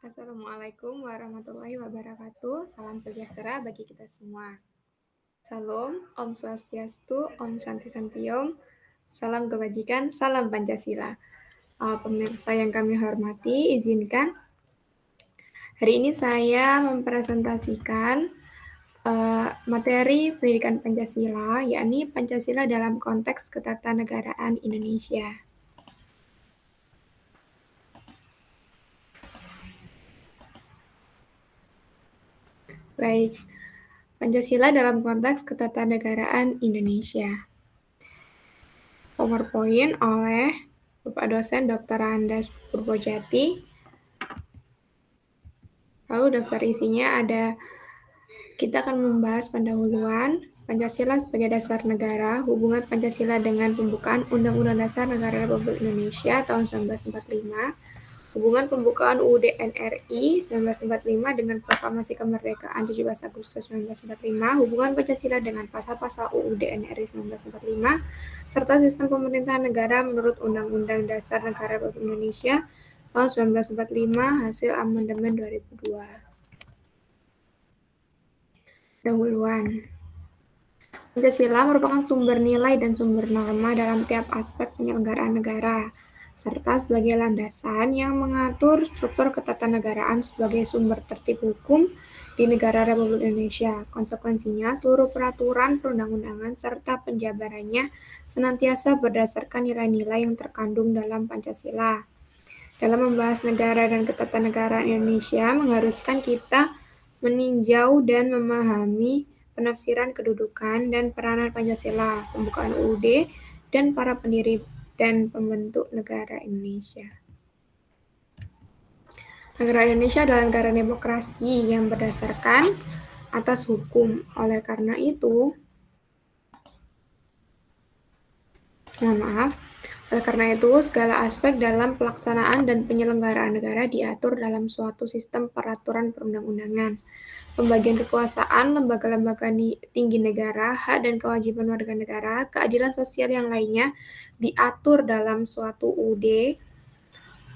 Assalamualaikum warahmatullahi wabarakatuh. Salam sejahtera bagi kita semua. Salam, Om Swastiastu, Om Santi Santiom, salam kebajikan, salam Pancasila. Pemirsa yang kami hormati, izinkan hari ini saya mempresentasikan materi pendidikan Pancasila, yakni Pancasila dalam konteks ketatanegaraan Indonesia. Baik, Pancasila dalam konteks ketatanegaraan Indonesia. PowerPoint oleh Bapak dosen Dr. Andas Purbojati. Lalu daftar isinya ada, kita akan membahas pendahuluan Pancasila sebagai dasar negara, hubungan Pancasila dengan pembukaan Undang-Undang Dasar Negara Republik Indonesia tahun 1945, hubungan pembukaan UUD NRI 1945 dengan Proklamasi Kemerdekaan 17 Agustus 1945, hubungan Pancasila dengan pasal-pasal UUD NRI 1945, serta sistem pemerintahan negara menurut Undang-Undang Dasar Negara Republik Indonesia tahun 1945 hasil amandemen 2002. Dahuluan. Pancasila merupakan sumber nilai dan sumber norma dalam tiap aspek penyelenggaraan negara, serta sebagai landasan yang mengatur struktur ketatanegaraan sebagai sumber tertib hukum di negara Republik Indonesia. Konsekuensinya, seluruh peraturan perundang-undangan serta penjabarannya senantiasa berdasarkan nilai-nilai yang terkandung dalam Pancasila. Dalam membahas negara dan ketatanegaraan Indonesia, mengharuskan kita meninjau dan memahami penafsiran kedudukan dan peranan Pancasila, pembukaan UUD, dan para pendiri dan pembentuk negara Indonesia. Negara Indonesia adalah negara demokrasi yang berdasarkan atas hukum. Oleh karena itu, segala aspek dalam pelaksanaan dan penyelenggaraan negara diatur dalam suatu sistem peraturan perundang-undangan. Pembagian kekuasaan, lembaga-lembaga tinggi negara, hak dan kewajiban warga negara, keadilan sosial yang lainnya diatur dalam suatu UUD.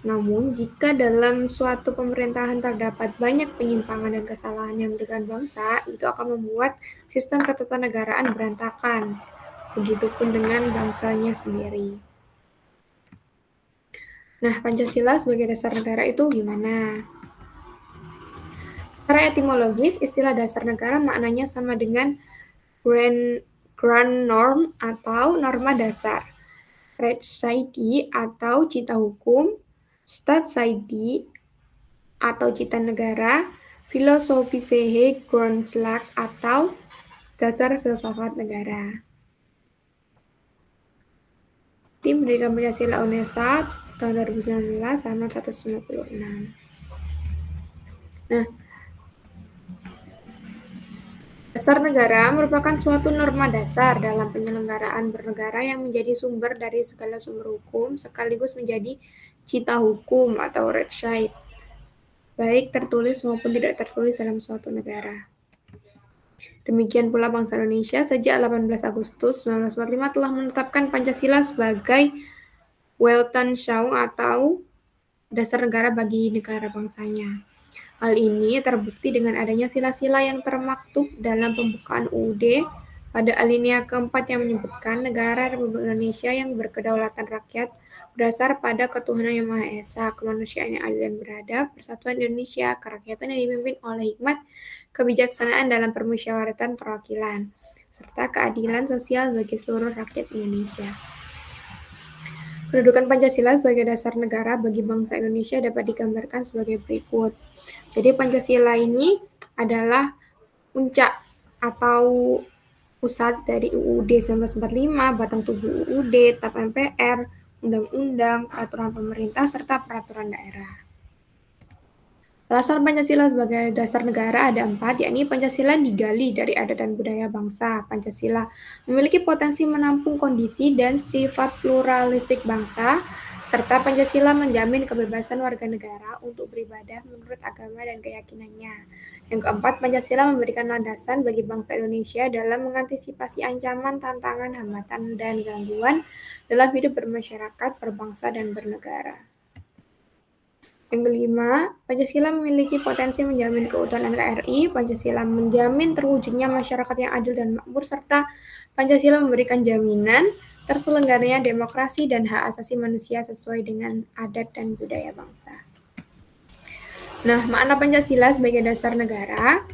Namun, jika dalam suatu pemerintahan terdapat banyak penyimpangan dan kesalahan yang merugikan bangsa, itu akan membuat sistem ketatanegaraan berantakan. Begitupun dengan bangsanya sendiri. Nah, Pancasila sebagai dasar negara itu gimana? Secara etimologis, istilah dasar negara maknanya sama dengan grand norm atau norma dasar, rechtsstaat atau cita hukum, staatssyd atau cita negara, filosofische grondslag atau dasar filsafat negara. Tim Pendidikan Pancasila UNESA tahun 2019 halaman 196. Nah, dasar negara merupakan suatu norma dasar dalam penyelenggaraan bernegara yang menjadi sumber dari segala sumber hukum sekaligus menjadi cita hukum atau rechtsstaat, baik tertulis maupun tidak tertulis dalam suatu negara. Demikian pula bangsa Indonesia sejak 18 Agustus 1945 telah menetapkan Pancasila sebagai Weltanschauung atau dasar negara bagi negara bangsanya. Hal ini terbukti dengan adanya sila-sila yang termaktub dalam pembukaan UUD pada alinea keempat yang menyebutkan negara Republik Indonesia yang berkedaulatan rakyat berdasar pada ketuhanan yang Maha Esa, kemanusiaan yang adil dan beradab, persatuan Indonesia, kerakyatan yang dipimpin oleh hikmat, kebijaksanaan dalam permusyawaratan perwakilan, serta keadilan sosial bagi seluruh rakyat Indonesia. Kedudukan Pancasila sebagai dasar negara bagi bangsa Indonesia dapat digambarkan sebagai berikut. Jadi Pancasila ini adalah puncak atau pusat dari UUD 1945, batang tubuh UUD, TAP MPR, undang-undang, peraturan pemerintah, serta peraturan daerah. Alasan Pancasila sebagai dasar negara ada 4, yakni Pancasila digali dari adat dan budaya bangsa. Pancasila memiliki potensi menampung kondisi dan sifat pluralistik bangsa, serta Pancasila menjamin kebebasan warga negara untuk beribadah menurut agama dan keyakinannya. Yang keempat, Pancasila memberikan landasan bagi bangsa Indonesia dalam mengantisipasi ancaman, tantangan, hambatan, dan gangguan dalam hidup bermasyarakat, berbangsa, dan bernegara. Yang kelima, Pancasila memiliki potensi menjamin keutuhan NKRI, Pancasila menjamin terwujudnya masyarakat yang adil dan makmur, serta Pancasila memberikan jaminan terselenggaranya demokrasi dan hak asasi manusia sesuai dengan adat dan budaya bangsa. Nah, makna Pancasila sebagai dasar negara.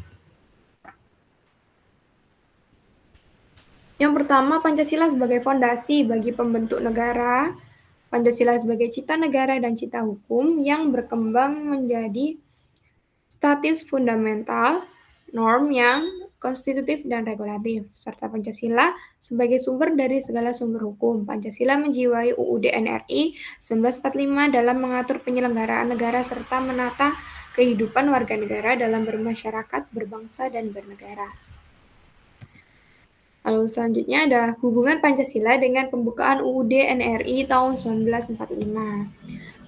Yang pertama, Pancasila sebagai fondasi bagi pembentuk negara. Pancasila sebagai cita negara dan cita hukum yang berkembang menjadi statis fundamental, norm yang konstitutif dan regulatif, serta Pancasila sebagai sumber dari segala sumber hukum. Pancasila menjiwai UUD NRI 1945 dalam mengatur penyelenggaraan negara serta menata kehidupan warga negara dalam bermasyarakat, berbangsa, dan bernegara. Lalu selanjutnya ada hubungan Pancasila dengan pembukaan UUD NRI tahun 1945.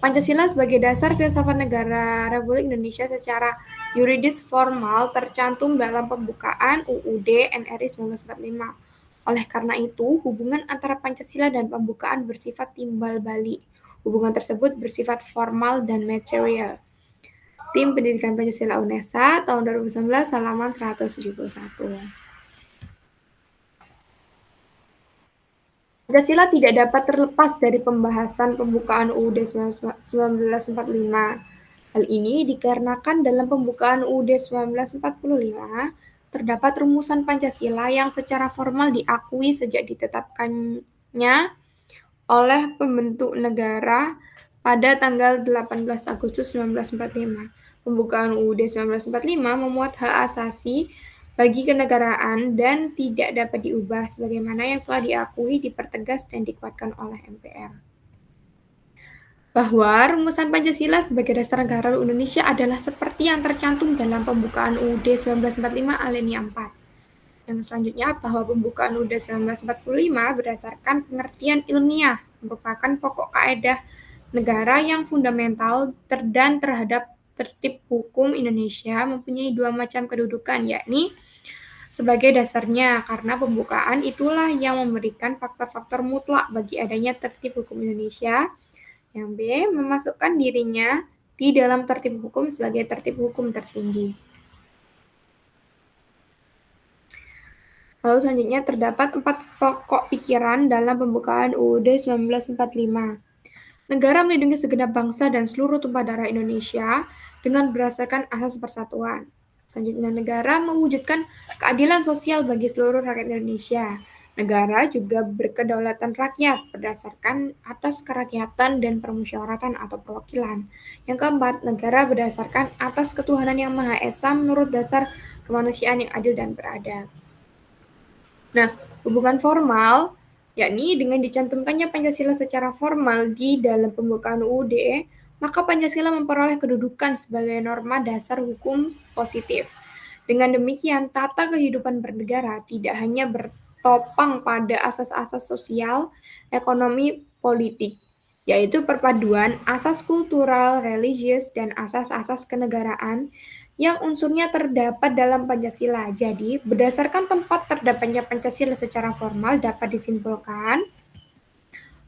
Pancasila sebagai dasar filsafat negara Republik Indonesia secara yuridis formal tercantum dalam pembukaan UUD NRI 1945. Oleh karena itu, hubungan antara Pancasila dan pembukaan bersifat timbal balik. Hubungan tersebut bersifat formal dan material. Tim Pendidikan Pancasila UNESA tahun 2019 halaman 171. Pancasila tidak dapat terlepas dari pembahasan pembukaan UUD 1945. Hal ini dikarenakan dalam pembukaan UUD 1945 terdapat rumusan Pancasila yang secara formal diakui sejak ditetapkannya oleh pembentuk negara pada tanggal 18 Agustus 1945. Pembukaan UUD 1945 memuat hak asasi bagi kenegaraan dan tidak dapat diubah sebagaimana yang telah diakui, dipertegas, dan dikuatkan oleh MPR. Bahwa rumusan Pancasila sebagai dasar negara Indonesia adalah seperti yang tercantum dalam pembukaan UUD 1945 alinea 4. Yang selanjutnya, bahwa pembukaan UUD 1945 berdasarkan pengertian ilmiah merupakan pokok kaedah negara yang fundamental dan terhadap tertib hukum Indonesia mempunyai dua macam kedudukan, yakni sebagai dasarnya, karena pembukaan itulah yang memberikan faktor-faktor mutlak bagi adanya tertib hukum Indonesia. Yang B, memasukkan dirinya di dalam tertib hukum sebagai tertib hukum tertinggi. Lalu selanjutnya terdapat 4 pokok pikiran dalam pembukaan UUD 1945. Negara melindungi segenap bangsa dan seluruh tumpah darah Indonesia dengan berdasarkan asas persatuan. Selanjutnya, negara mewujudkan keadilan sosial bagi seluruh rakyat Indonesia. Negara juga berkedaulatan rakyat berdasarkan atas kerakyatan dan permusyawaratan atau perwakilan. Yang keempat, negara berdasarkan atas ketuhanan yang Maha Esa menurut dasar kemanusiaan yang adil dan beradab. Nah, hubungan formal yakni dengan dicantumkannya Pancasila secara formal di dalam pembukaan UUD, maka Pancasila memperoleh kedudukan sebagai norma dasar hukum positif. Dengan demikian, tata kehidupan bernegara tidak hanya bertopang pada asas-asas sosial, ekonomi, politik, yaitu perpaduan asas kultural, religius, dan asas-asas kenegaraan yang unsurnya terdapat dalam Pancasila. Jadi, berdasarkan tempat terdapatnya Pancasila secara formal dapat disimpulkan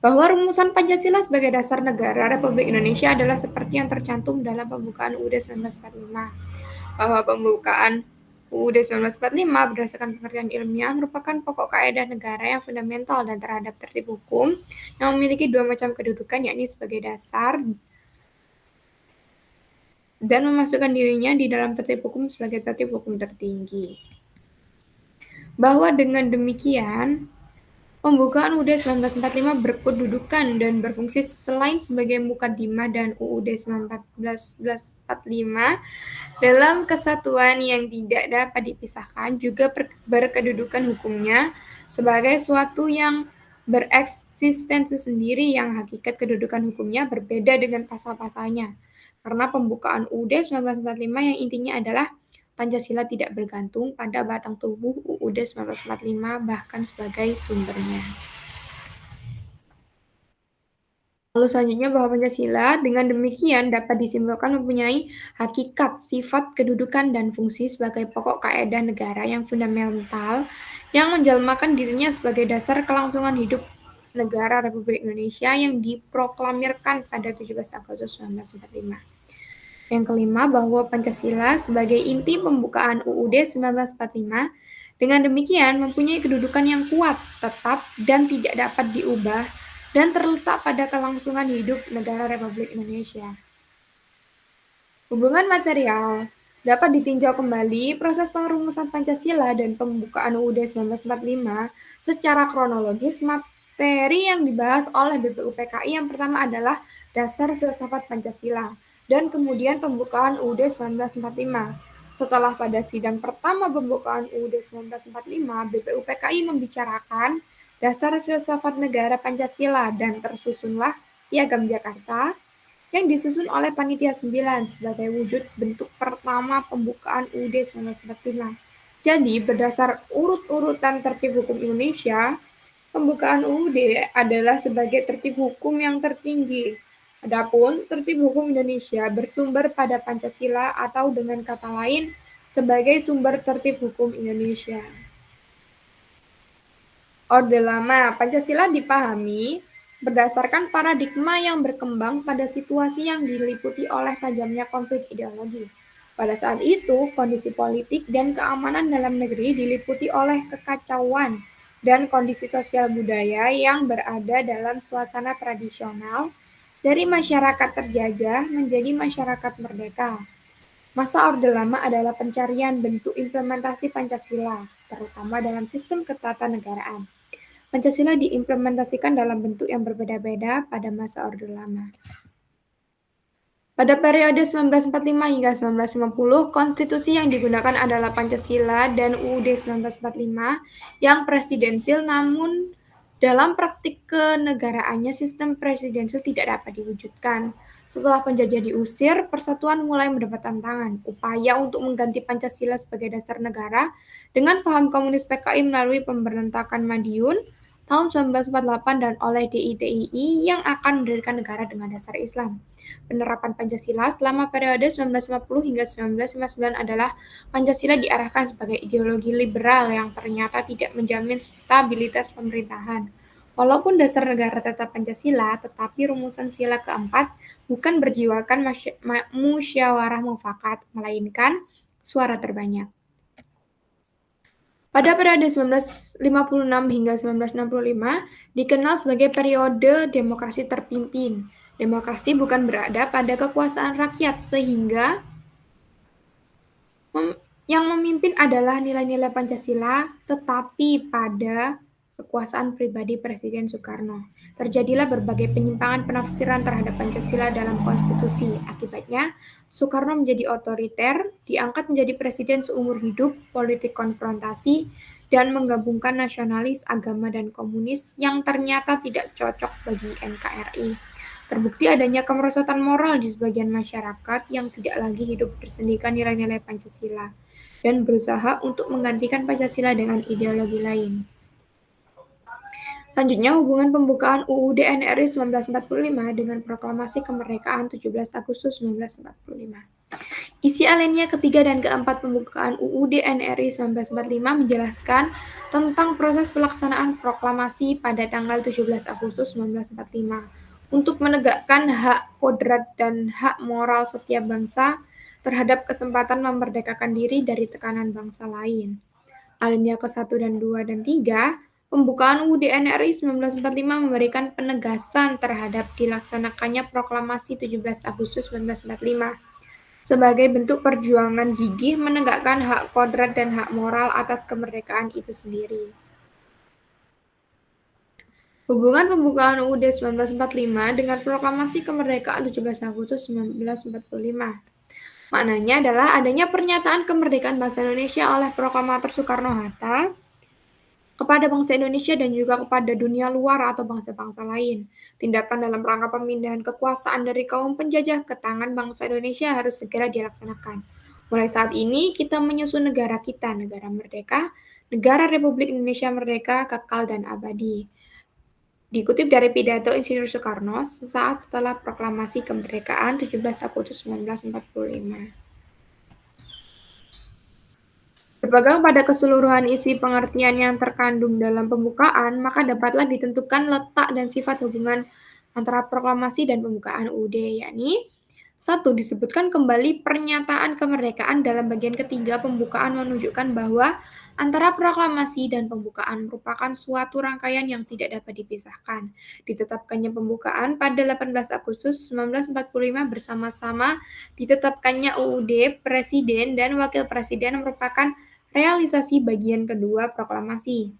bahwa rumusan Pancasila sebagai dasar negara Republik Indonesia adalah seperti yang tercantum dalam pembukaan UUD 1945. Bahwa pembukaan UUD 1945 berdasarkan pengertian ilmiah merupakan pokok kaedah negara yang fundamental dan terhadap tertib hukum yang memiliki dua macam kedudukan, yakni sebagai dasar dan memasukkan dirinya di dalam tertib hukum sebagai tertib hukum tertinggi. Bahwa dengan demikian, pembukaan UUD 1945 berkedudukan dan berfungsi selain sebagai mukadimah dan UUD 1945 dalam kesatuan yang tidak dapat dipisahkan, juga berkedudukan hukumnya sebagai suatu yang bereksistensi sendiri yang hakikat kedudukan hukumnya berbeda dengan pasal-pasalnya. Karena pembukaan UUD 1945 yang intinya adalah Pancasila tidak bergantung pada batang tubuh UUD 1945 bahkan sebagai sumbernya. Lalu selanjutnya bahwa Pancasila dengan demikian dapat disimpulkan mempunyai hakikat, sifat, kedudukan, dan fungsi sebagai pokok kaedah negara yang fundamental yang menjelmakan dirinya sebagai dasar kelangsungan hidup negara Republik Indonesia yang diproklamirkan pada 17 Agustus 1945. Yang kelima, bahwa Pancasila sebagai inti pembukaan UUD 1945 dengan demikian mempunyai kedudukan yang kuat, tetap, dan tidak dapat diubah dan terletak pada kelangsungan hidup negara Republik Indonesia. Hubungan material dapat ditinjau kembali proses pengerumusan Pancasila dan pembukaan UUD 1945 secara kronologis. Materi yang dibahas oleh BPUPKI yang pertama adalah dasar filsafat Pancasila dan kemudian pembukaan UUD 1945. Setelah pada sidang pertama pembukaan UUD 1945, BPUPKI membicarakan dasar filsafat negara Pancasila dan tersusunlah Piagam Jakarta yang disusun oleh Panitia 9 sebagai wujud bentuk pertama pembukaan UUD 1945. Jadi, berdasar urut-urutan tertib hukum Indonesia, pembukaan UUD adalah sebagai tertib hukum yang tertinggi. Adapun tertib hukum Indonesia bersumber pada Pancasila atau dengan kata lain sebagai sumber tertib hukum Indonesia. Orde Lama, Pancasila dipahami berdasarkan paradigma yang berkembang pada situasi yang diliputi oleh tajamnya konflik ideologi. Pada saat itu, kondisi politik dan keamanan dalam negeri diliputi oleh kekacauan dan kondisi sosial budaya yang berada dalam suasana tradisional dari masyarakat terjajah menjadi masyarakat merdeka. Masa Orde Lama adalah pencarian bentuk implementasi Pancasila, terutama dalam sistem ketatanegaraan. Pancasila diimplementasikan dalam bentuk yang berbeda-beda pada masa Orde Lama. Pada periode 1945 hingga 1950, konstitusi yang digunakan adalah Pancasila dan UUD 1945 yang presidensil, namun dalam praktik kenegaraannya sistem presidensil tidak dapat diwujudkan. Setelah penjajah diusir, persatuan mulai mendapat tantangan. Upaya untuk mengganti Pancasila sebagai dasar negara dengan paham komunis PKI melalui pemberontakan Madiun tahun 1948 dan oleh DITII yang akan mendirikan negara dengan dasar Islam. Penerapan Pancasila selama periode 1950 hingga 1959 adalah Pancasila diarahkan sebagai ideologi liberal yang ternyata tidak menjamin stabilitas pemerintahan. Walaupun dasar negara tetap Pancasila, tetapi rumusan sila keempat bukan berjiwakan musyawarah mufakat, melainkan suara terbanyak. Pada periode 1956 hingga 1965 dikenal sebagai periode demokrasi terpimpin. Demokrasi bukan berada pada kekuasaan rakyat sehingga yang memimpin adalah nilai-nilai Pancasila, tetapi pada kekuasaan pribadi Presiden Soekarno. Terjadilah berbagai penyimpangan penafsiran terhadap Pancasila dalam konstitusi. Akibatnya, Soekarno menjadi otoriter, diangkat menjadi presiden seumur hidup, politik konfrontasi, dan menggabungkan nasionalis, agama, dan komunis yang ternyata tidak cocok bagi NKRI. Terbukti adanya kemerosotan moral di sebagian masyarakat yang tidak lagi hidup bersendikan nilai-nilai Pancasila dan berusaha untuk menggantikan Pancasila dengan ideologi lain. Selanjutnya, hubungan pembukaan UUD NRI 1945 dengan proklamasi kemerdekaan 17 Agustus 1945. Isi alinea ketiga dan keempat pembukaan UUD NRI 1945 menjelaskan tentang proses pelaksanaan proklamasi pada tanggal 17 Agustus 1945 untuk menegakkan hak kodrat dan hak moral setiap bangsa terhadap kesempatan memerdekakan diri dari tekanan bangsa lain. Alinea ke-1 dan 2 dan 3, pembukaan UUD NRI 1945 memberikan penegasan terhadap dilaksanakannya proklamasi 17 Agustus 1945 sebagai bentuk perjuangan gigih menegakkan hak kodrat dan hak moral atas kemerdekaan itu sendiri. Hubungan pembukaan UUD 1945 dengan proklamasi kemerdekaan 17 Agustus 1945. Maknanya adalah adanya pernyataan kemerdekaan bangsa Indonesia oleh proklamator Soekarno-Hatta kepada bangsa Indonesia dan juga kepada dunia luar atau bangsa-bangsa lain. Tindakan dalam rangka pemindahan kekuasaan dari kaum penjajah ke tangan bangsa Indonesia harus segera dilaksanakan. Mulai saat ini kita menyusun negara kita, negara merdeka, negara Republik Indonesia merdeka, kekal dan abadi. Dikutip dari pidato Insinyur Soekarno sesaat setelah proklamasi kemerdekaan 17 Agustus 1945. Berpegang pada keseluruhan isi pengertian yang terkandung dalam pembukaan, maka dapatlah ditentukan letak dan sifat hubungan antara proklamasi dan pembukaan UUD, yakni satu, disebutkan kembali pernyataan kemerdekaan dalam bagian ketiga pembukaan menunjukkan bahwa antara proklamasi dan pembukaan merupakan suatu rangkaian yang tidak dapat dipisahkan. Ditetapkannya pembukaan pada 18 Agustus 1945 bersama-sama ditetapkannya UUD, Presiden dan Wakil Presiden merupakan realisasi bagian kedua proklamasi.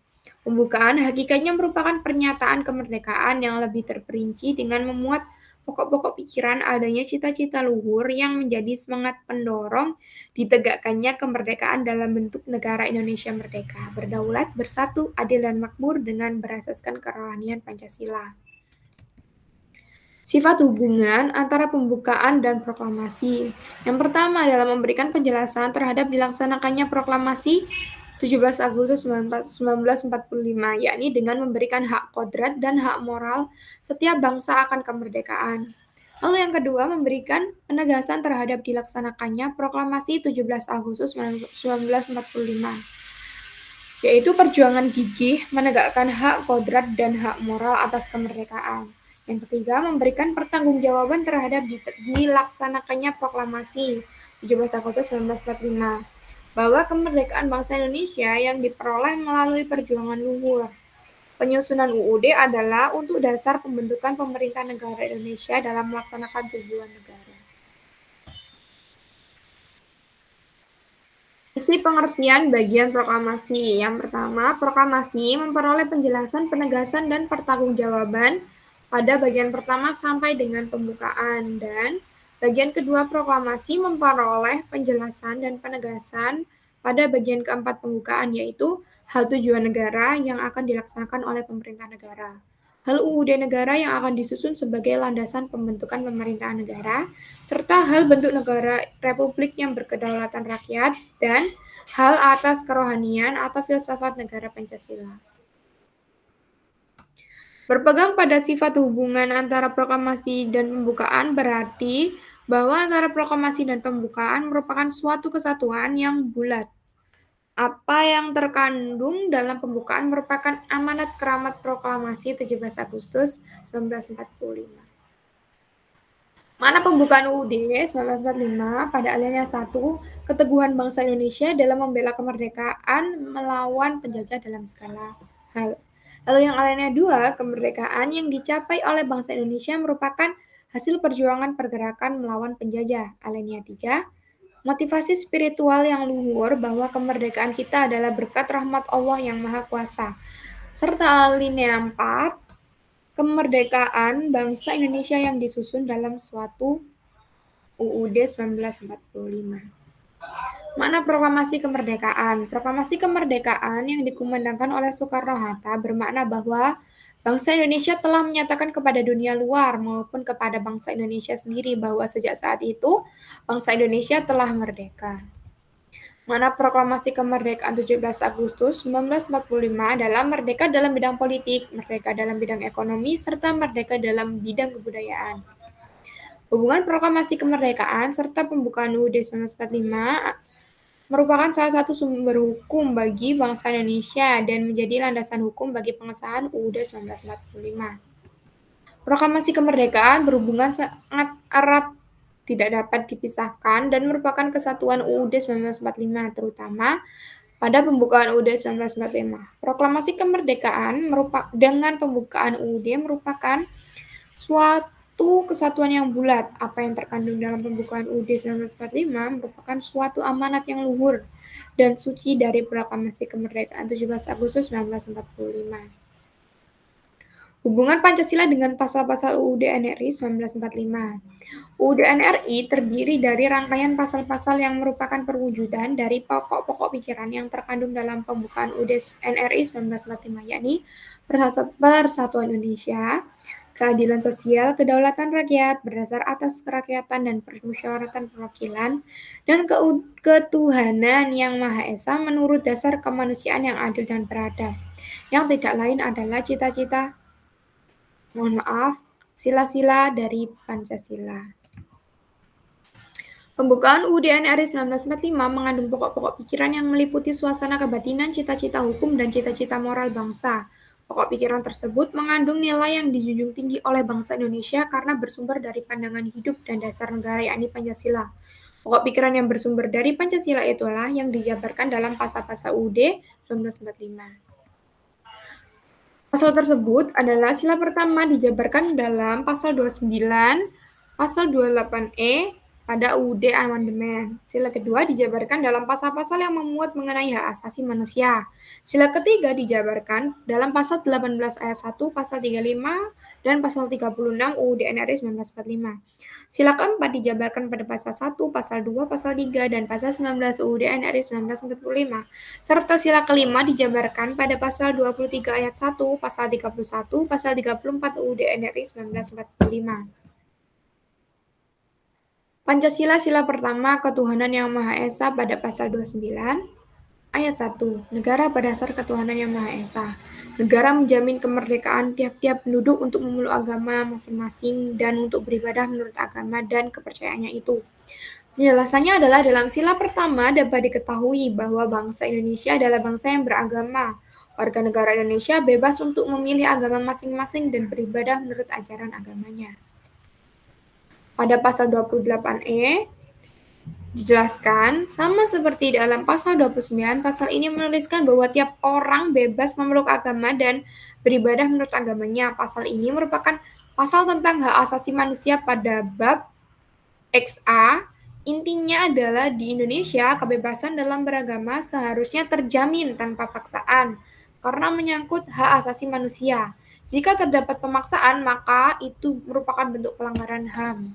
Pembukaan hakikatnya merupakan pernyataan kemerdekaan yang lebih terperinci dengan memuat pokok-pokok pikiran adanya cita-cita luhur yang menjadi semangat pendorong ditegakkannya kemerdekaan dalam bentuk negara Indonesia merdeka, berdaulat, bersatu, adil dan makmur dengan berasaskan kerohanian Pancasila. Sifat hubungan antara pembukaan dan proklamasi. Yang pertama adalah memberikan penjelasan terhadap dilaksanakannya proklamasi 17 Agustus 1945, yakni dengan memberikan hak kodrat dan hak moral setiap bangsa akan kemerdekaan. Lalu yang kedua, memberikan penegasan terhadap dilaksanakannya proklamasi 17 Agustus 1945, yaitu perjuangan gigih menegakkan hak kodrat dan hak moral atas kemerdekaan. Yang ketiga, memberikan pertanggungjawaban terhadap dilaksanakannya proklamasi 17 Agustus 1945, bahwa kemerdekaan bangsa Indonesia yang diperoleh melalui perjuangan luhur. Penyusunan UUD adalah untuk dasar pembentukan pemerintah negara Indonesia dalam melaksanakan tujuan negara. Isi pengertian bagian proklamasi. Yang pertama, proklamasi memperoleh penjelasan, penegasan, dan pertanggungjawaban pada bagian pertama sampai dengan pembukaan. Dan bagian kedua proklamasi memperoleh penjelasan dan penegasan pada bagian keempat pembukaan, yaitu hal tujuan negara yang akan dilaksanakan oleh pemerintah negara. Hal UUD negara yang akan disusun sebagai landasan pembentukan pemerintahan negara, serta hal bentuk negara republik yang berkedaulatan rakyat, dan hal atas kerohanian atau filsafat negara Pancasila. Berpegang pada sifat hubungan antara proklamasi dan pembukaan berarti bahwa antara proklamasi dan pembukaan merupakan suatu kesatuan yang bulat. Apa yang terkandung dalam pembukaan merupakan amanat keramat proklamasi 17 Agustus 1945. Mana pembukaan UUD 1945 pada alinea 1, keteguhan bangsa Indonesia dalam membela kemerdekaan melawan penjajah dalam skala hal. Lalu yang alinea 2, kemerdekaan yang dicapai oleh bangsa Indonesia merupakan hasil perjuangan pergerakan melawan penjajah. Alinea 3, motivasi spiritual yang luhur bahwa kemerdekaan kita adalah berkat rahmat Allah yang Maha Kuasa. Serta alinea 4, kemerdekaan bangsa Indonesia yang disusun dalam suatu UUD 1945. Makna proklamasi kemerdekaan. Proklamasi kemerdekaan yang dikumandangkan oleh Soekarno-Hatta bermakna bahwa bangsa Indonesia telah menyatakan kepada dunia luar maupun kepada bangsa Indonesia sendiri bahwa sejak saat itu bangsa Indonesia telah merdeka. Mana proklamasi kemerdekaan 17 Agustus 1945 adalah merdeka dalam bidang politik, merdeka dalam bidang ekonomi, serta merdeka dalam bidang kebudayaan. Hubungan proklamasi kemerdekaan serta pembukaan UUD 1945 merupakan salah satu sumber hukum bagi bangsa Indonesia dan menjadi landasan hukum bagi pengesahan UUD 1945. Proklamasi kemerdekaan berhubungan sangat erat, tidak dapat dipisahkan, dan merupakan kesatuan UUD 1945, terutama pada pembukaan UUD 1945. Proklamasi kemerdekaan dengan pembukaan UUD merupakan suatu kesatuan yang bulat. Apa yang terkandung dalam pembukaan UUD 1945 merupakan suatu amanat yang luhur dan suci dari proklamasi kemerdekaan 17 Agustus 1945. Hubungan Pancasila dengan pasal-pasal UUD NRI 1945. UUD NRI terdiri dari rangkaian pasal-pasal yang merupakan perwujudan dari pokok-pokok pikiran yang terkandung dalam pembukaan UUD NRI 1945, yakni Persatuan Indonesia, keadilan sosial, kedaulatan rakyat berdasar atas kerakyatan dan permusyawaratan perwakilan, dan ketuhanan yang Maha Esa menurut dasar kemanusiaan yang adil dan beradab, yang tidak lain adalah sila-sila dari Pancasila. Pembukaan UUD NRI 1945 mengandung pokok-pokok pikiran yang meliputi suasana kebatinan, cita-cita hukum, dan cita-cita moral bangsa. Pokok pikiran tersebut mengandung nilai yang dijunjung tinggi oleh bangsa Indonesia karena bersumber dari pandangan hidup dan dasar negara, yakni Pancasila. Pokok pikiran yang bersumber dari Pancasila itulah yang dijabarkan dalam pasal-pasal UUD 1945. Pasal tersebut adalah sila pertama dijabarkan dalam pasal 29, pasal 28E pada UUD Amandemen. Sila kedua dijabarkan dalam pasal-pasal yang memuat mengenai hak asasi manusia. Sila ketiga dijabarkan dalam pasal 18 ayat 1, pasal 35, dan pasal 36 UUD NRI 1945. Sila keempat dijabarkan pada pasal 1, pasal 2, pasal 3, dan pasal 19 UUD NRI 1945. Serta sila kelima dijabarkan pada pasal 23 ayat 1, pasal 31, pasal 34 UUD NRI 1945. Pancasila sila pertama ketuhanan yang Maha Esa pada pasal 29 ayat 1. Negara berdasar ketuhanan yang Maha Esa. Negara menjamin kemerdekaan tiap-tiap penduduk untuk memeluk agama masing-masing dan untuk beribadah menurut agama dan kepercayaannya itu. Penjelasannya adalah dalam sila pertama dapat diketahui bahwa bangsa Indonesia adalah bangsa yang beragama. Warga negara Indonesia bebas untuk memilih agama masing-masing dan beribadah menurut ajaran agamanya. Pada pasal 28E dijelaskan, sama seperti dalam pasal 29, pasal ini menuliskan bahwa tiap orang bebas memeluk agama dan beribadah menurut agamanya. Pasal ini merupakan pasal tentang hak asasi manusia pada bab XA. Intinya adalah di Indonesia, kebebasan dalam beragama seharusnya terjamin tanpa paksaan, karena menyangkut hak asasi manusia. Jika terdapat pemaksaan, maka itu merupakan bentuk pelanggaran HAM.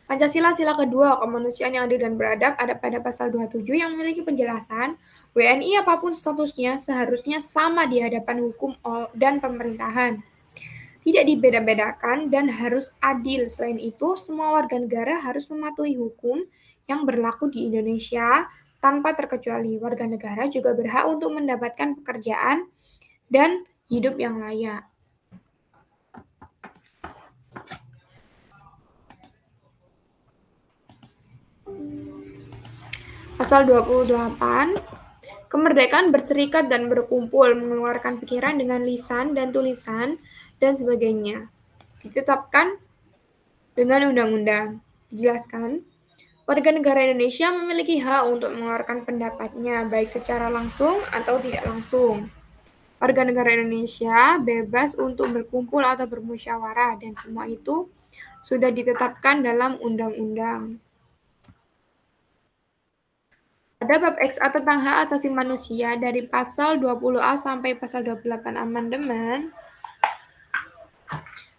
Pancasila sila kedua, kemanusiaan yang adil dan beradab, ada pada pasal 27 yang memiliki penjelasan, WNI apapun statusnya seharusnya sama di hadapan hukum dan pemerintahan. Tidak dibeda-bedakan dan harus adil. Selain itu, semua warga negara harus mematuhi hukum yang berlaku di Indonesia tanpa terkecuali. Warga negara juga berhak untuk mendapatkan pekerjaan dan hidup yang layak. Pasal 28, kemerdekaan berserikat dan berkumpul, mengeluarkan pikiran dengan lisan dan tulisan, dan sebagainya. Ditetapkan dengan undang-undang. Dijelaskan, warga negara Indonesia memiliki hak untuk mengeluarkan pendapatnya, baik secara langsung atau tidak langsung. Warga negara Indonesia bebas untuk berkumpul atau bermusyawarah, dan semua itu sudah ditetapkan dalam undang-undang. Pada bab XA tentang hak asasi manusia dari pasal 20A sampai pasal 28 Amandemen,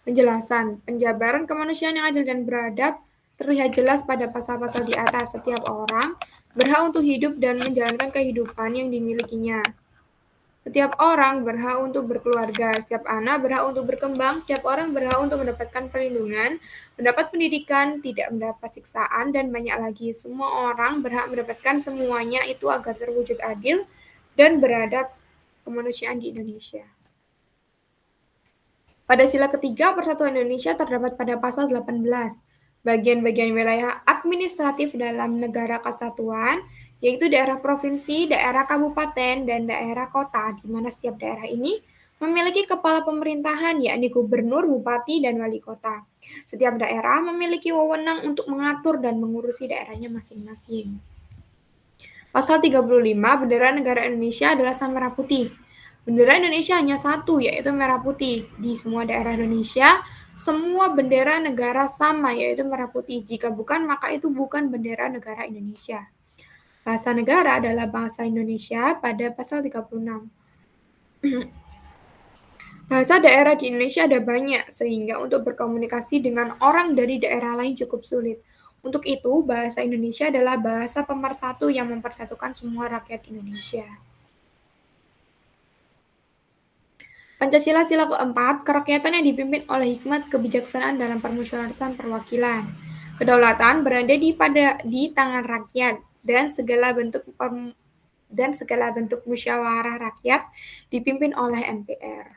penjelasan penjabaran kemanusiaan yang adil dan beradab terlihat jelas pada pasal-pasal di atas. Setiap orang berhak untuk hidup dan menjalankan kehidupan yang dimilikinya. Setiap orang berhak untuk berkeluarga, setiap anak berhak untuk berkembang, setiap orang berhak untuk mendapatkan perlindungan, mendapat pendidikan, tidak mendapat siksaan, dan banyak lagi. Semua orang berhak mendapatkan semuanya itu agar terwujud adil dan beradab kemanusiaan di Indonesia. Pada sila ketiga, Persatuan Indonesia terdapat pada pasal 18. Bagian-bagian wilayah administratif dalam negara kesatuan, yaitu daerah provinsi, daerah kabupaten, dan daerah kota, di mana setiap daerah ini memiliki kepala pemerintahan, yakni gubernur, bupati, dan wali kota. Setiap daerah memiliki wewenang untuk mengatur dan mengurusi daerahnya masing-masing. Pasal 35, bendera negara Indonesia adalah sang merah putih. Bendera Indonesia hanya satu, yaitu merah putih. Di semua daerah Indonesia, semua bendera negara sama, yaitu merah putih. Jika bukan, maka itu bukan bendera negara Indonesia. Bahasa negara adalah bahasa Indonesia pada pasal 36. Bahasa daerah di Indonesia ada banyak, sehingga untuk berkomunikasi dengan orang dari daerah lain cukup sulit. Untuk itu, bahasa Indonesia adalah bahasa pemersatu yang mempersatukan semua rakyat Indonesia. Pancasila sila keempat, kerakyatan yang dipimpin oleh hikmat kebijaksanaan dalam permusyawaratan perwakilan. Kedaulatan berada di tangan rakyat dan segala bentuk musyawarah rakyat dipimpin oleh MPR.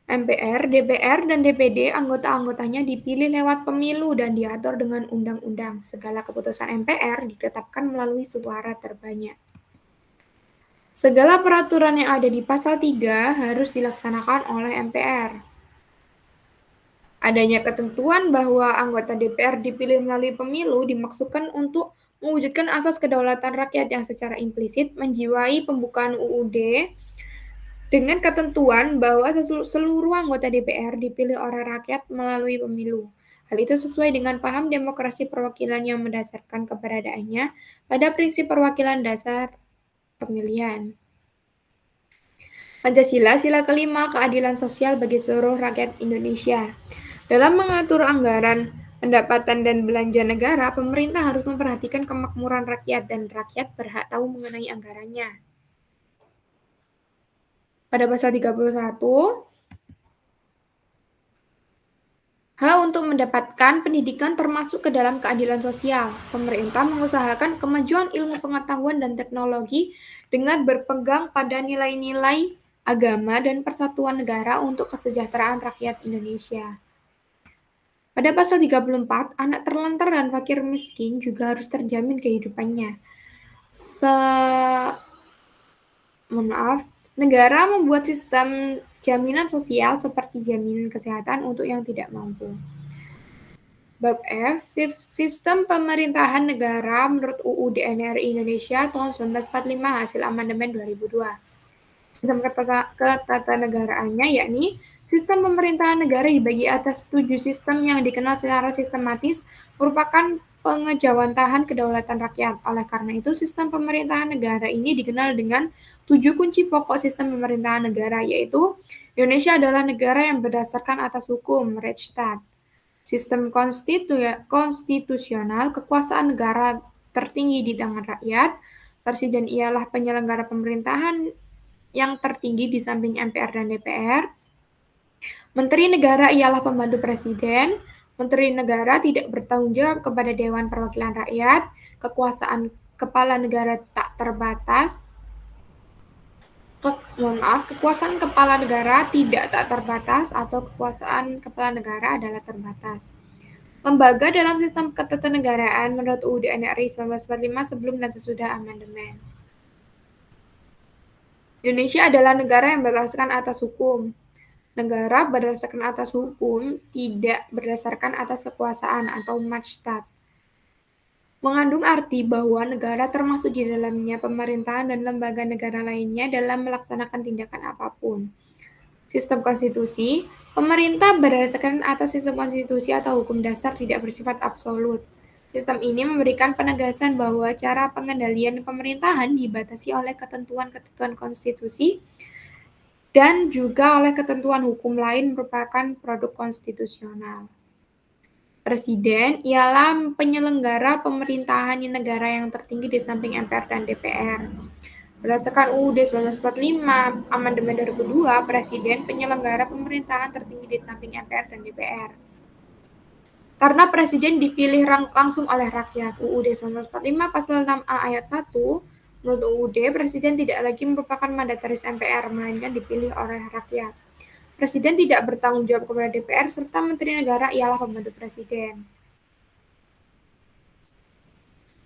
MPR, DPR, dan DPD anggota-anggotanya dipilih lewat pemilu dan diatur dengan undang-undang. Segala keputusan MPR ditetapkan melalui suara terbanyak. Segala peraturan yang ada di pasal 3 harus dilaksanakan oleh MPR. Adanya ketentuan bahwa anggota DPR dipilih melalui pemilu dimaksudkan untuk mewujudkan asas kedaulatan rakyat yang secara implisit menjiwai pembukaan UUD dengan ketentuan bahwa seluruh anggota DPR dipilih oleh rakyat melalui pemilu. Hal itu sesuai dengan paham demokrasi perwakilan yang mendasarkan keberadaannya pada prinsip perwakilan dasar pemilihan. Pancasila, sila kelima, keadilan sosial bagi seluruh rakyat Indonesia. Dalam mengatur anggaran, pendapatan, dan belanja negara, pemerintah harus memperhatikan kemakmuran rakyat dan rakyat berhak tahu mengenai anggarannya. Pada pasal 31, hak untuk mendapatkan pendidikan termasuk ke dalam keadilan sosial. Pemerintah mengusahakan kemajuan ilmu pengetahuan dan teknologi dengan berpegang pada nilai-nilai agama dan persatuan negara untuk kesejahteraan rakyat Indonesia. Pada pasal 34, anak terlantar dan fakir miskin juga harus terjamin kehidupannya. Negara membuat sistem jaminan sosial seperti jaminan kesehatan untuk yang tidak mampu. Bab F, Sistem Pemerintahan Negara menurut UUD NRI Indonesia tahun 1945 hasil amandemen 2002. Sistem ketatanegaraan,nya yakni sistem pemerintahan negara dibagi atas 7 sistem yang dikenal secara sistematis merupakan pengejawantahan kedaulatan rakyat. Oleh karena itu, sistem pemerintahan negara ini dikenal dengan 7 kunci pokok sistem pemerintahan negara, yaitu Indonesia adalah negara yang berdasarkan atas hukum, Rechtsstaat. Sistem konstitusional, kekuasaan negara tertinggi di tangan rakyat. Presiden ialah penyelenggara pemerintahan yang tertinggi di samping MPR dan DPR. Menteri negara ialah pembantu presiden. Menteri negara tidak bertanggung jawab kepada Dewan Perwakilan Rakyat. Kekuasaan kepala negara tak terbatas. Kekuasaan kepala negara tidak tak terbatas atau kekuasaan kepala negara adalah terbatas. Lembaga dalam sistem ketatanegaraan menurut UUD NRI 1945 sebelum dan sesudah amandemen. Indonesia adalah negara yang berdasarkan atas hukum. Negara berdasarkan atas hukum, tidak berdasarkan atas kekuasaan atau Rechtsstaat. Mengandung arti bahwa negara termasuk di dalamnya pemerintahan dan lembaga negara lainnya dalam melaksanakan tindakan apapun. Sistem konstitusi, pemerintah berdasarkan atas sistem konstitusi atau hukum dasar tidak bersifat absolut. Sistem ini memberikan penegasan bahwa cara pengendalian pemerintahan dibatasi oleh ketentuan-ketentuan konstitusi dan juga oleh ketentuan hukum lain merupakan produk konstitusional. Presiden ialah penyelenggara pemerintahan negara yang tertinggi di samping MPR dan DPR. Berdasarkan UUD 1945, Amandemen 2002, Presiden penyelenggara pemerintahan tertinggi di samping MPR dan DPR. Karena Presiden dipilih langsung oleh rakyat, UUD 1945 Pasal 6A ayat 1, menurut UUD, Presiden tidak lagi merupakan mandataris MPR, melainkan dipilih oleh rakyat. Presiden tidak bertanggung jawab kepada DPR, serta Menteri Negara ialah pembantu Presiden.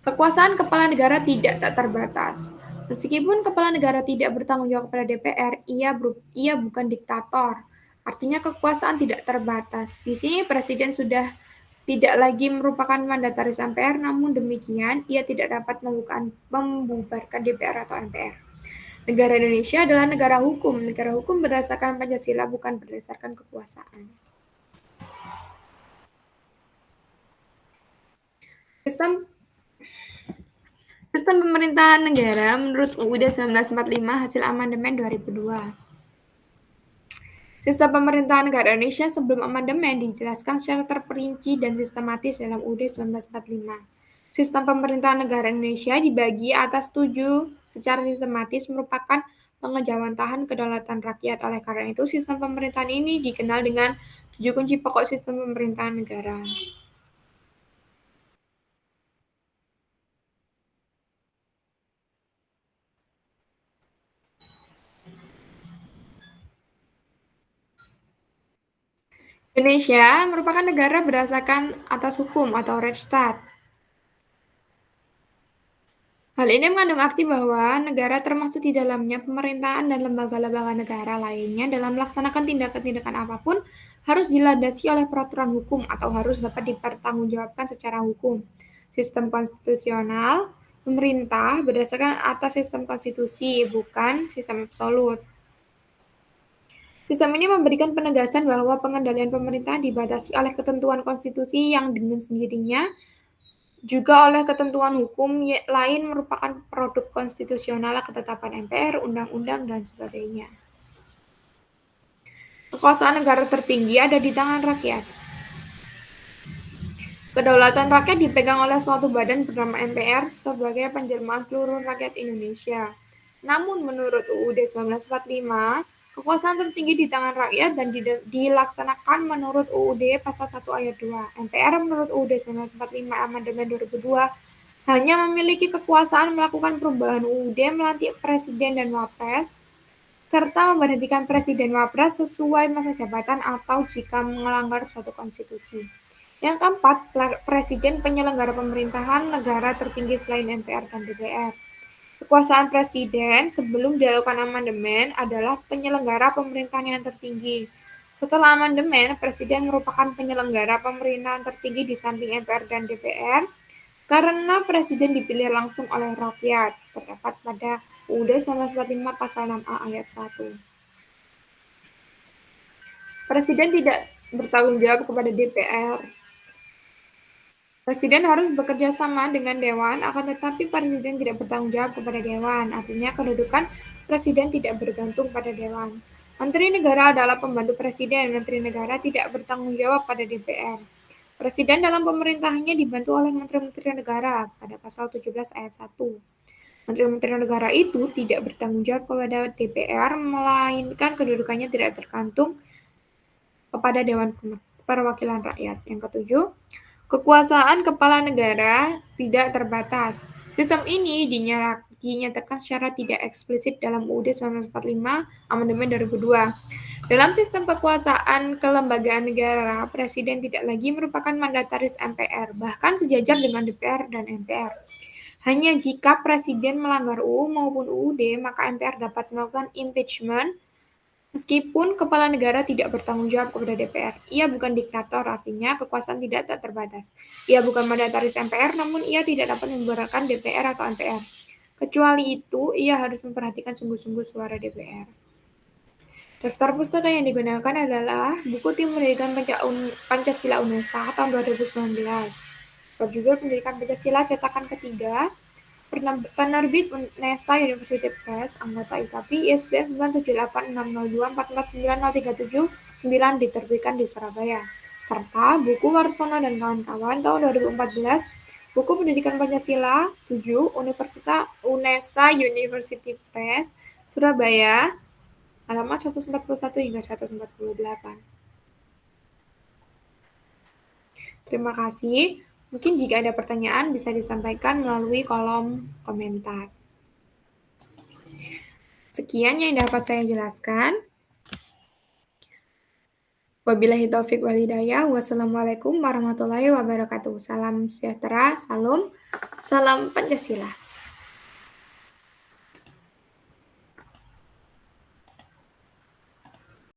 Kekuasaan kepala negara tidak tak terbatas. Meskipun kepala negara tidak bertanggung jawab kepada DPR, ia bukan diktator. Artinya kekuasaan tidak terbatas. Di sini Presiden sudah tidak lagi merupakan mandataris MPR, namun demikian ia tidak dapat membubarkan DPR atau MPR. Negara Indonesia adalah negara hukum. Negara hukum berdasarkan Pancasila, bukan berdasarkan kekuasaan. Sistem pemerintahan negara menurut UUD 1945 hasil amandemen 2002. Sistem pemerintahan negara Indonesia sebelum amandemen dijelaskan secara terperinci dan sistematis dalam UUD 1945. Sistem pemerintahan negara Indonesia dibagi atas 7 secara sistematis merupakan pengejawantahan kedaulatan rakyat. Oleh karena itu, sistem pemerintahan ini dikenal dengan 7 kunci pokok sistem pemerintahan negara. Indonesia merupakan negara berdasarkan atas hukum atau Rechtsstaat. Hal ini mengandung arti bahwa negara termasuk di dalamnya pemerintahan dan lembaga-lembaga negara lainnya dalam melaksanakan tindakan-tindakan apapun harus dilandasi oleh peraturan hukum atau harus dapat dipertanggungjawabkan secara hukum. Sistem konstitusional, pemerintah berdasarkan atas sistem konstitusi, bukan sistem absolut. Sistem ini memberikan penegasan bahwa pengendalian pemerintahan dibatasi oleh ketentuan konstitusi yang dengan sendirinya juga oleh ketentuan hukum lain merupakan produk konstitusional, ketetapan MPR, undang-undang, dan sebagainya. Kekuasaan negara tertinggi ada di tangan rakyat. Kedaulatan rakyat dipegang oleh suatu badan bernama MPR sebagai penjelmaan seluruh rakyat Indonesia. Namun menurut UUD 1945, kekuasaan tertinggi di tangan rakyat dan dilaksanakan menurut UUD pasal 1 ayat 2. MPR menurut UUD 1945 Amandemen 2002 hanya memiliki kekuasaan melakukan perubahan UUD, melantik presiden dan wapres, serta memberhentikan presiden wapres sesuai masa jabatan atau jika melanggar suatu konstitusi. Yang keempat, presiden penyelenggara pemerintahan negara tertinggi selain MPR dan DPR. Kekuasaan presiden sebelum dilakukan amandemen adalah penyelenggara pemerintahan yang tertinggi. Setelah amandemen, presiden merupakan penyelenggara pemerintahan tertinggi di samping MPR dan DPR karena presiden dipilih langsung oleh rakyat, terdapat pada UUD 1945 pasal 6A ayat 1. Presiden tidak bertanggung jawab kepada DPR. Presiden harus bekerja sama dengan Dewan, akan tetapi Presiden tidak bertanggung jawab kepada Dewan. Artinya kedudukan Presiden tidak bergantung pada Dewan. Menteri Negara adalah pembantu Presiden. Menteri Negara tidak bertanggung jawab pada DPR. Presiden dalam pemerintahannya dibantu oleh Menteri-Menteri Negara pada pasal 17 ayat 1. Menteri-Menteri Negara itu tidak bertanggung jawab kepada DPR, melainkan kedudukannya tidak tergantung kepada Dewan Perwakilan Rakyat. Yang ketujuh, kekuasaan kepala negara tidak terbatas. Sistem ini dinyatakan secara tidak eksplisit dalam UUD 1945 Amandemen 2002. Dalam sistem kekuasaan kelembagaan negara, Presiden tidak lagi merupakan mandataris MPR, bahkan sejajar dengan DPR dan MPR. Hanya jika Presiden melanggar UU maupun UUD, maka MPR dapat melakukan impeachment. Meskipun kepala negara tidak bertanggung jawab kepada DPR, ia bukan diktator, artinya kekuasaan tidak tak terbatas. Ia bukan mandataris MPR, namun ia tidak dapat membubarkan DPR atau MPR. Kecuali itu, ia harus memperhatikan sungguh-sungguh suara DPR. Daftar pustaka yang digunakan adalah buku Tim Pendidikan Pancasila UNESA tahun 2019. Berjudul Pendidikan Pancasila cetakan ketiga, penerbit UNESA University Press, anggota IKAPI, ISBN 9786024490379 diterbitkan di Surabaya. Serta buku Warsono dan kawan-kawan tahun 2014, buku Pendidikan Pancasila 7, Universitas UNESA University Press, Surabaya, halaman 141 hingga 148. Terima kasih. Mungkin jika ada pertanyaan bisa disampaikan melalui kolom komentar. Sekian yang dapat saya jelaskan. Wabillahi taufik wal hidayah. Wassalamualaikum warahmatullahi wabarakatuh. Salam sejahtera, salam Pancasila.